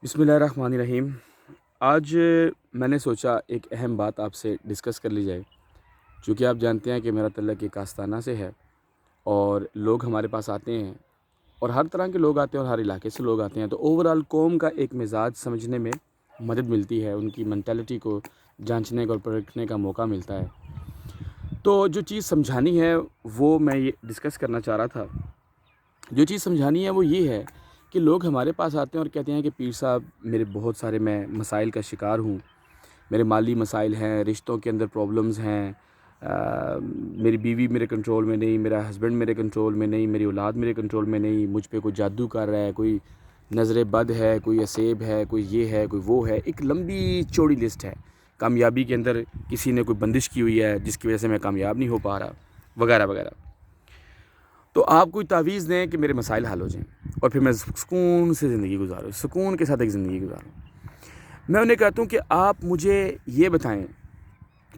بسم اللہ الرحمن الرحیم۔ آج میں نے سوچا ایک اہم بات آپ سے ڈسکس کر لی جائے، چونکہ آپ جانتے ہیں کہ میرا تعلق ایک آستانہ سے ہے اور لوگ ہمارے پاس آتے ہیں اور ہر طرح کے لوگ آتے ہیں اور ہر علاقے سے لوگ آتے ہیں، تو اوورآل قوم کا ایک مزاج سمجھنے میں مدد ملتی ہے، ان کی مینٹیلٹی کو جانچنے کا اور پرکھنے کا موقع ملتا ہے۔ تو جو چیز سمجھانی ہے وہ میں یہ ڈسکس کرنا چاہ رہا تھا۔ جو چیز سمجھانی ہے وہ یہ ہے کہ لوگ ہمارے پاس آتے ہیں اور کہتے ہیں کہ پیر صاحب میرے بہت سارے میں مسائل کا شکار ہوں، میرے مالی مسائل ہیں، رشتوں کے اندر پرابلمز ہیں، میری بیوی میرے کنٹرول میں نہیں، میرا ہسبینڈ میرے کنٹرول میں نہیں، میری اولاد میرے کنٹرول میں نہیں، مجھ پہ کوئی جادو کر رہا ہے، کوئی نظر بد ہے، کوئی اسیب ہے، کوئی یہ ہے، کوئی وہ ہے، ایک لمبی چوڑی لسٹ ہے۔ کامیابی کے اندر کسی نے کوئی بندش کی ہوئی ہے جس کی وجہ سے میں کامیاب نہیں ہو پا رہا، وغیرہ وغیرہ۔ تو آپ کوئی تعویذ دیں کہ میرے مسائل حل ہو جائیں اور پھر میں سکون سے زندگی گزاروں، سکون کے ساتھ ایک زندگی گزاروں۔ میں انہیں کہتا ہوں کہ آپ مجھے یہ بتائیں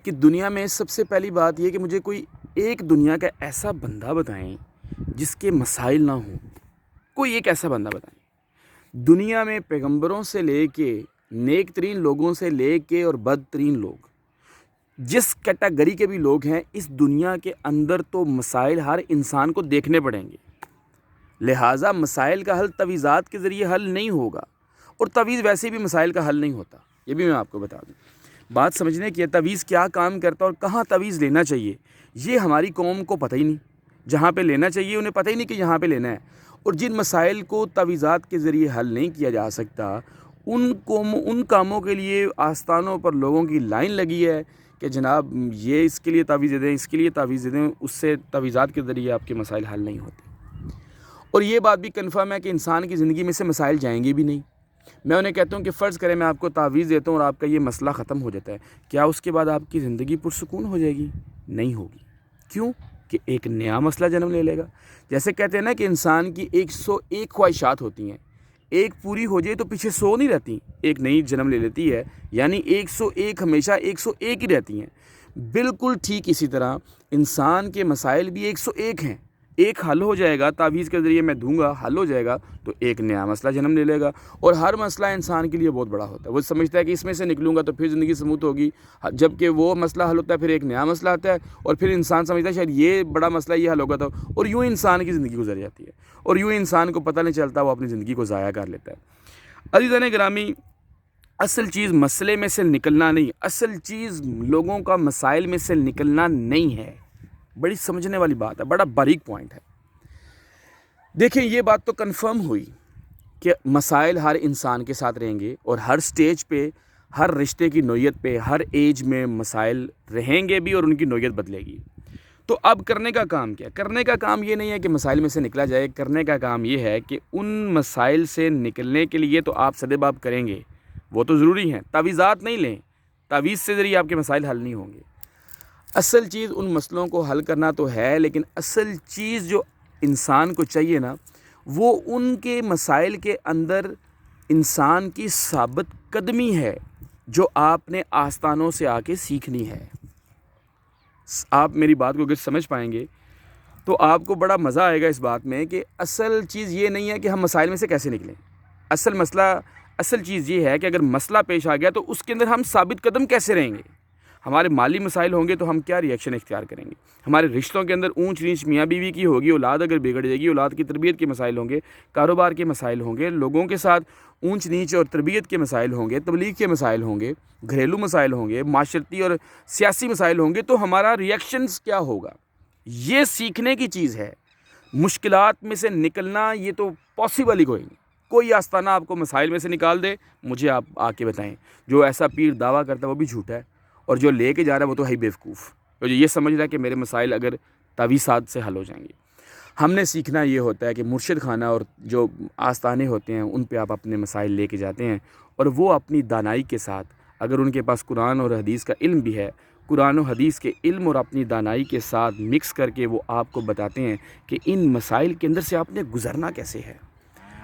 کہ دنیا میں سب سے پہلی بات یہ کہ مجھے کوئی ایک دنیا کا ایسا بندہ بتائیں جس کے مسائل نہ ہوں، کوئی ایک ایسا بندہ بتائیں۔ دنیا میں پیغمبروں سے لے کے، نیک ترین لوگوں سے لے کے اور بد ترین لوگ، جس کیٹیگری کے بھی لوگ ہیں اس دنیا کے اندر، تو مسائل ہر انسان کو دیکھنے پڑیں گے۔ لہٰذا مسائل کا حل تعویذات کے ذریعے حل نہیں ہوگا، اور تعویذ ویسے بھی مسائل کا حل نہیں ہوتا، یہ بھی میں آپ کو بتا دوں۔ بات سمجھنے کی ہے تعویذ کیا کام کرتا ہے اور کہاں تعویذ لینا چاہیے، یہ ہماری قوم کو پتہ ہی نہیں۔ جہاں پہ لینا چاہیے انہیں پتہ ہی نہیں کہ یہاں پہ لینا ہے، اور جن مسائل کو تعویذات کے ذریعے حل نہیں کیا جا سکتا ان کاموں کے لیے آستانوں پر لوگوں کی لائن لگی ہے کہ جناب یہ اس کے لیے تعویذ دے دیں، اس کے لیے تعویذ دے دیں، اس سے تعویذات کے ذریعے آپ کے مسائل حل نہیں ہوتے۔ اور یہ بات بھی کنفرم ہے کہ انسان کی زندگی میں سے مسائل جائیں گے بھی نہیں۔ میں انہیں کہتا ہوں کہ فرض کریں میں آپ کو تعویذ دیتا ہوں اور آپ کا یہ مسئلہ ختم ہو جاتا ہے، کیا اس کے بعد آپ کی زندگی پرسکون ہو جائے گی؟ نہیں ہوگی۔ کیوں؟ کہ ایک نیا مسئلہ جنم لے لے گا۔ جیسے کہتے ہیں نا کہ انسان کی 101 خواہشات ہوتی ہیں، ایک پوری ہو جائے تو پیچھے 100 نہیں رہتی، ایک نئی جنم لے لیتی ہے، یعنی 101 ہمیشہ 101 ہی رہتی ہیں۔ بالکل ٹھیک اسی طرح انسان کے مسائل بھی 101 ہیں، ایک حل ہو جائے گا، تعویذ کے ذریعے میں دوں گا، حل ہو جائے گا تو ایک نیا مسئلہ جنم لے لے گا، اور ہر مسئلہ انسان کے لیے بہت بڑا ہوتا ہے۔ وہ سمجھتا ہے کہ اس میں سے نکلوں گا تو پھر زندگی سموتھ ہوگی، جبکہ وہ مسئلہ حل ہوتا ہے پھر ایک نیا مسئلہ آتا ہے، اور پھر انسان سمجھتا ہے شاید یہ بڑا مسئلہ یہ حل ہوگا، تو اور یوں انسان کی زندگی گزر جاتی ہے، اور یوں انسان کو پتہ نہیں چلتا، وہ اپنی زندگی کو ضائع کر لیتا ہے۔ عزیزان گرامی، اصل چیز مسئلے میں سے نکلنا نہیں، اصل چیز لوگوں کا مسائل میں سے نکلنا نہیں ہے۔ بڑی سمجھنے والی بات ہے، بڑا باریک پوائنٹ ہے۔ دیکھیں یہ بات تو کنفرم ہوئی کہ مسائل ہر انسان کے ساتھ رہیں گے، اور ہر سٹیج پہ، ہر رشتے کی نوعیت پہ، ہر ایج میں مسائل رہیں گے بھی، اور ان کی نوعیت بدلے گی۔ تو اب کرنے کا کام کیا؟ کرنے کا کام یہ نہیں ہے کہ مسائل میں سے نکلا جائے، کرنے کا کام یہ ہے کہ ان مسائل سے نکلنے کے لیے تو آپ سدباب کریں گے، وہ تو ضروری ہیں۔ تعویذات نہیں لیں، تعویذ سے ذریعے آپ کے مسائل حل نہیں ہوں گے۔ اصل چیز ان مسئلوں کو حل کرنا تو ہے، لیکن اصل چیز جو انسان کو چاہیے نا، وہ ان کے مسائل کے اندر انسان کی ثابت قدمی ہے، جو آپ نے آستانوں سے آ کے سیکھنی ہے۔ آپ میری بات کو اگر سمجھ پائیں گے تو آپ کو بڑا مزہ آئے گا اس بات میں کہ اصل چیز یہ نہیں ہے کہ ہم مسائل میں سے کیسے نکلیں۔ اصل چیز یہ ہے کہ اگر مسئلہ پیش آ گیا تو اس کے اندر ہم ثابت قدم کیسے رہیں گے۔ ہمارے مالی مسائل ہوں گے تو ہم کیا ریئیکشن اختیار کریں گے، ہمارے رشتوں کے اندر اونچ نیچ میاں بیوی کی ہوگی، اولاد اگر بگڑ جائے گی، اولاد کی تربیت کے مسائل ہوں گے، کاروبار کے مسائل ہوں گے، لوگوں کے ساتھ اونچ نیچ اور تربیت کے مسائل ہوں گے، تبلیغ کے مسائل ہوں گے، گھریلو مسائل ہوں گے، معاشرتی اور سیاسی مسائل ہوں گے، تو ہمارا ریئیکشنز کیا ہوگا، یہ سیکھنے کی چیز ہے۔ مشکلات میں سے نکلنا یہ تو پاسبل ہی کوئی آستانہ آپ کو مسائل میں سے نکال دے، مجھے آپ آ کے بتائیں۔ جو ایسا پیر دعویٰ کرتا ہے وہ بھی جھوٹا ہے، اور جو لے کے جا رہا ہے وہ تو ہے ہی بیوقوف، اور جو یہ سمجھ رہا ہے کہ میرے مسائل اگر تعویذات سے حل ہو جائیں گے۔ ہم نے سیکھنا یہ ہوتا ہے کہ مرشد خانہ اور جو آستانے ہوتے ہیں ان پہ آپ اپنے مسائل لے کے جاتے ہیں، اور وہ اپنی دانائی کے ساتھ، اگر ان کے پاس قرآن اور حدیث کا علم بھی ہے، قرآن و حدیث کے علم اور اپنی دانائی کے ساتھ مکس کر کے وہ آپ کو بتاتے ہیں کہ ان مسائل کے اندر سے آپ نے گزرنا کیسے ہے۔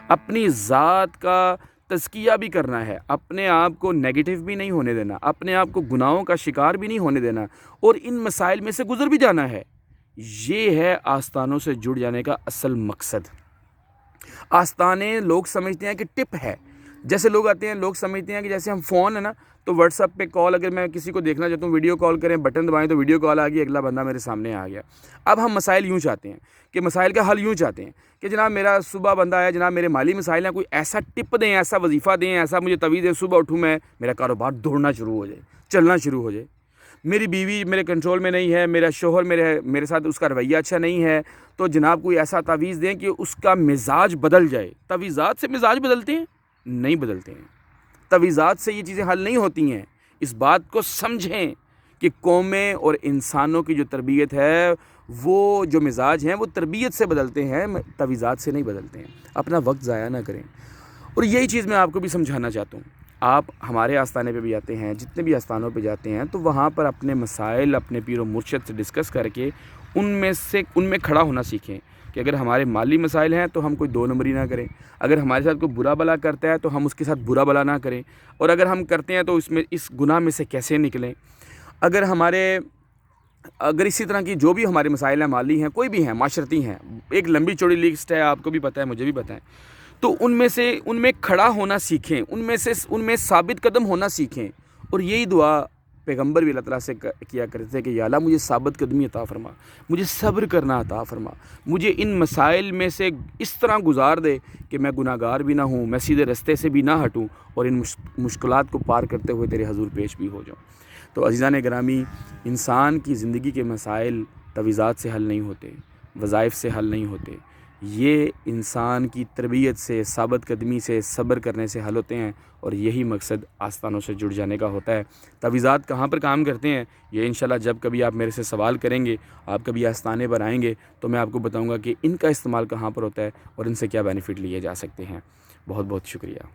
اپنی ذات کا تزکیہ بھی کرنا ہے، اپنے آپ کو نیگیٹو بھی نہیں ہونے دینا، اپنے آپ کو گناہوں کا شکار بھی نہیں ہونے دینا، اور ان مسائل میں سے گزر بھی جانا ہے۔ یہ ہے آستانوں سے جڑ جانے کا اصل مقصد۔ آستانے لوگ سمجھتے ہیں کہ ٹپ ہے، جیسے لوگ آتے ہیں، لوگ سمجھتے ہیں کہ جیسے ہم فون ہے نا تو واٹس ایپ پہ کال، اگر میں کسی کو دیکھنا چاہتا ہوں ویڈیو کال کریں، بٹن دبائیں تو ویڈیو کال آ گئی، اگلا بندہ میرے سامنے آ گیا۔ اب ہم مسائل یوں چاہتے ہیں کہ مسائل کا حل یوں چاہتے ہیں کہ جناب میرا صبح بندہ آیا، جناب میرے مالی مسائل ہیں، کوئی ایسا ٹپ دیں، ایسا وظیفہ دیں، ایسا مجھے تویز دیں، صبح اٹھوں میں میرا کاروبار دوڑنا شروع ہو جائے، چلنا شروع ہو جائے، میری بیوی میرے کنٹرول میں نہیں ہے، میرا شوہر میرے ساتھ اس کا رویہ اچھا نہیں ہے، تو جناب کوئی ایسا تعویذ دیں کہ اس کا مزاج بدل جائے۔ تعویذات سے مزاج بدلتے ہیں؟ نہیں بدلتے ہیں، تعویذات سے یہ چیزیں حل نہیں ہوتی ہیں۔ اس بات کو سمجھیں کہ قومیں اور انسانوں کی جو تربیت ہے، وہ جو مزاج ہیں وہ تربیت سے بدلتے ہیں، تعویذات سے نہیں بدلتے ہیں۔ اپنا وقت ضائع نہ کریں۔ اور یہی چیز میں آپ کو بھی سمجھانا چاہتا ہوں۔ آپ ہمارے آستانے پہ بھی جاتے ہیں، جتنے بھی آستانوں پہ جاتے ہیں، تو وہاں پر اپنے مسائل اپنے پیر و مرشد سے ڈسکس کر کے ان میں کھڑا ہونا سیکھیں کہ اگر ہمارے مالی مسائل ہیں تو ہم کوئی دو نمبری نہ کریں، اگر ہمارے ساتھ کوئی برا بلا کرتا ہے تو ہم اس کے ساتھ برا بلا نہ کریں، اور اگر ہم کرتے ہیں تو اس گناہ میں سے کیسے نکلیں۔ اگر اسی طرح کی جو بھی ہمارے مسائل ہیں، مالی ہیں، کوئی بھی ہیں، معاشرتی ہیں، ایک لمبی چوڑی لسٹ ہے، آپ کو بھی پتہ ہے، مجھے بھی پتہ ہے، تو ان میں کھڑا ہونا سیکھیں، ان میں ثابت قدم ہونا سیکھیں۔ اور یہی دعا پیغمبر بھی اللہ تعالیٰ سے کیا کرتے تھے کہ یا اللہ مجھے ثابت قدمی عطا فرما، مجھے صبر کرنا عطا فرما، مجھے ان مسائل میں سے اس طرح گزار دے کہ میں گناہ گار بھی نہ ہوں، میں سیدھے رستے سے بھی نہ ہٹوں، اور ان مشکلات کو پار کرتے ہوئے تیرے حضور پیش بھی ہو جاؤں۔ تو عزیزان گرامی، انسان کی زندگی کے مسائل تعویذات سے حل نہیں ہوتے، وظائف سے حل نہیں ہوتے، یہ انسان کی تربیت سے، ثابت قدمی سے، صبر کرنے سے حل ہوتے ہیں، اور یہی مقصد آستانوں سے جڑ جانے کا ہوتا ہے۔ تعویذات کہاں پر کام کرتے ہیں، یہ انشاءاللہ جب کبھی آپ میرے سے سوال کریں گے، آپ کبھی آستانے پر آئیں گے، تو میں آپ کو بتاؤں گا کہ ان کا استعمال کہاں پر ہوتا ہے اور ان سے کیا بینیفٹ لیے جا سکتے ہیں۔ بہت بہت شکریہ۔